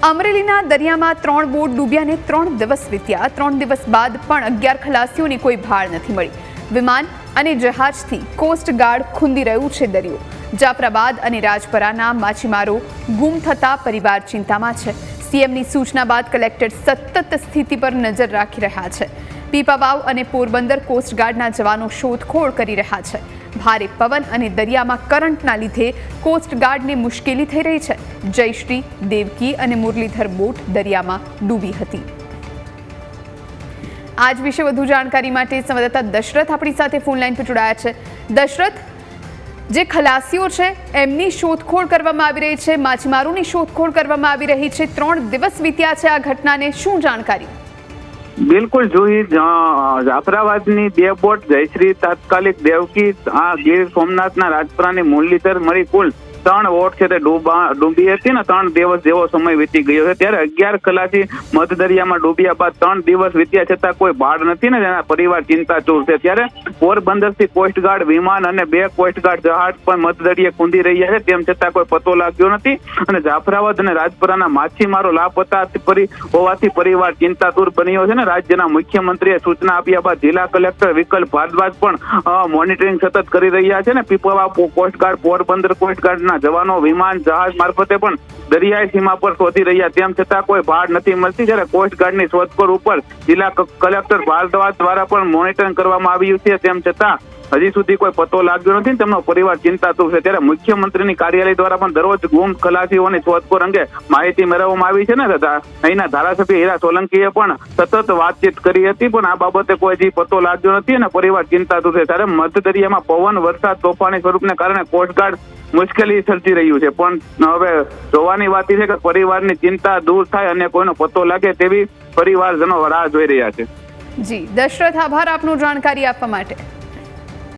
અમરેલીના દરિયામાં 3 બોટ ડૂબ્યાને 3 દિવસ વીત્યા। 3 દિવસ બાદ પણ 11 ખલાસીઓની કોઈ ભાળ નથી મળી। વિમાન અને જહાજથી કોસ્ટગાર્ડ ખૂંદી રહ્યું છે દરિયો। જાફરાબાદ અને રાજપરાના માછીમારો ગુમ થતા પરિવાર ચિંતામાં છે। સીએમની સૂચના બાદ કલેક્ટર સતત સ્થિતિ પર નજર રાખી રહ્યા છે। પીપાવાવ અને પોરબંદર કોસ્ટગાર્ડના જવાનો શોધખોળ કરી રહ્યા છે। ભારે પવન અને દરિયામાં કરંટના લીધે કોસ્ટગાર્ડને મુશ્કેલી થઈ રહી છે। જયશ્રી, દેવકી અને મુરલીધર બોટ દરિયામાં ડૂબી હતી। આજ વિશે વધુ જાણકારી માટે સંવાદદાતા દશરથ આપણી સાથે ફોન લાઈન પર જોડાયા છે। દશરથ, જે ખલાસીઓ છે એમની શોધખોળ કરવામાં આવી રહી છે, માછીમારોની શોધખોળ કરવામાં આવી રહી છે। 3 દિવસ વીત્યા છે આ ઘટનાને, શું જાણકારી? બિલકુલ જોઈ, જાફરાબાદની 2 બોટ જયશ્રી, તાત્કાલિક, દેવકી, આ ગીર સોમનાથના રાજપરાની મુરલીધર મળી કુલ 3 બોટ છે તે ડૂબી હતી ને 3 દિવસ જેવો સમય વીતી ગયો છે। ત્યારે 11 ખલાસી મધ દરિયામાં ડૂબ્યા બાદ 3 દિવસ વીત્યા છતાં કોઈ ભાડ નથી ને તેના પરિવાર ચિંતાતુર છે। ત્યારે પોરબંદરથી કોસ્ટગાર્ડ વિમાન અને 2 કોસ્ટગાર્ડ જહાજ પણ મધ દરિયે ખૂંદી રહ્યા છે, તેમ છતાં કોઈ પતો લાગ્યો નથી। અને જાફરાબાદ અને રાજપરાના માછીમારો લાપતા હોવાથી પરિવાર ચિંતાતુર બન્યો છે ને રાજ્યના મુખ્યમંત્રીએ સૂચના આપ્યા બાદ જિલ્લા કલેક્ટર વિકલ્પ ભારદ્વાજ પણ મોનિટરિંગ સતત કરી રહ્યા છે ને પીપાવાવ કોસ્ટગાર્ડ, પોરબંદર કોસ્ટગાર્ડના જવાનો વિમાન જહાજ મારફતે પણ દરિયાઈ સીમા પર શોધી રહ્યા, તેમ છતાં કોઈ ભાડ નથી મળતી। જ્યારે કોસ્ટગાર્ડની શોધખોળ ઉપર જિલ્લા કલેક્ટર ભારદ્વાજ દ્વારા પણ મોનિટરિંગ કરવામાં આવ્યું છે, તેમ છતાં હજી સુધી કોઈ પતો લાગ્યો નથી। તેમનો પરિવાર ચિંતાતુર છે। ત્યારે મુખ્યમંત્રીની કાર્યાલય દ્વારા પણ દરરોજ ગુમ ખલાસીઓની શોધખોળ અંગે માહિતી મેળવવામાં આવી છે ને અહીંના ધારાસભ્ય હીરા સોલંકીએ પણ સતત વાતચીત કરી હતી, પણ આ બાબતે કોઈ હજી પતો લાગ્યો નથી અને પરિવાર ચિંતાતુર છે। ત્યારે મધ્ય દરિયામાં પવન, વરસાદ, તોફાની સ્વરૂપને કારણે કોસ્ટગાર્ડ મુશ્કેલી સર્જી રહ્યું છે, પણ હવે જોવાની વાત છે કે પરિવારની ચિંતા દૂર થાય અને કોઈનો પતો લાગે તેવી પરિવારજનો રાહ જોઈ રહ્યા છે। જી દશરથ, આભાર આપનો જાણકારી આપવા માટે।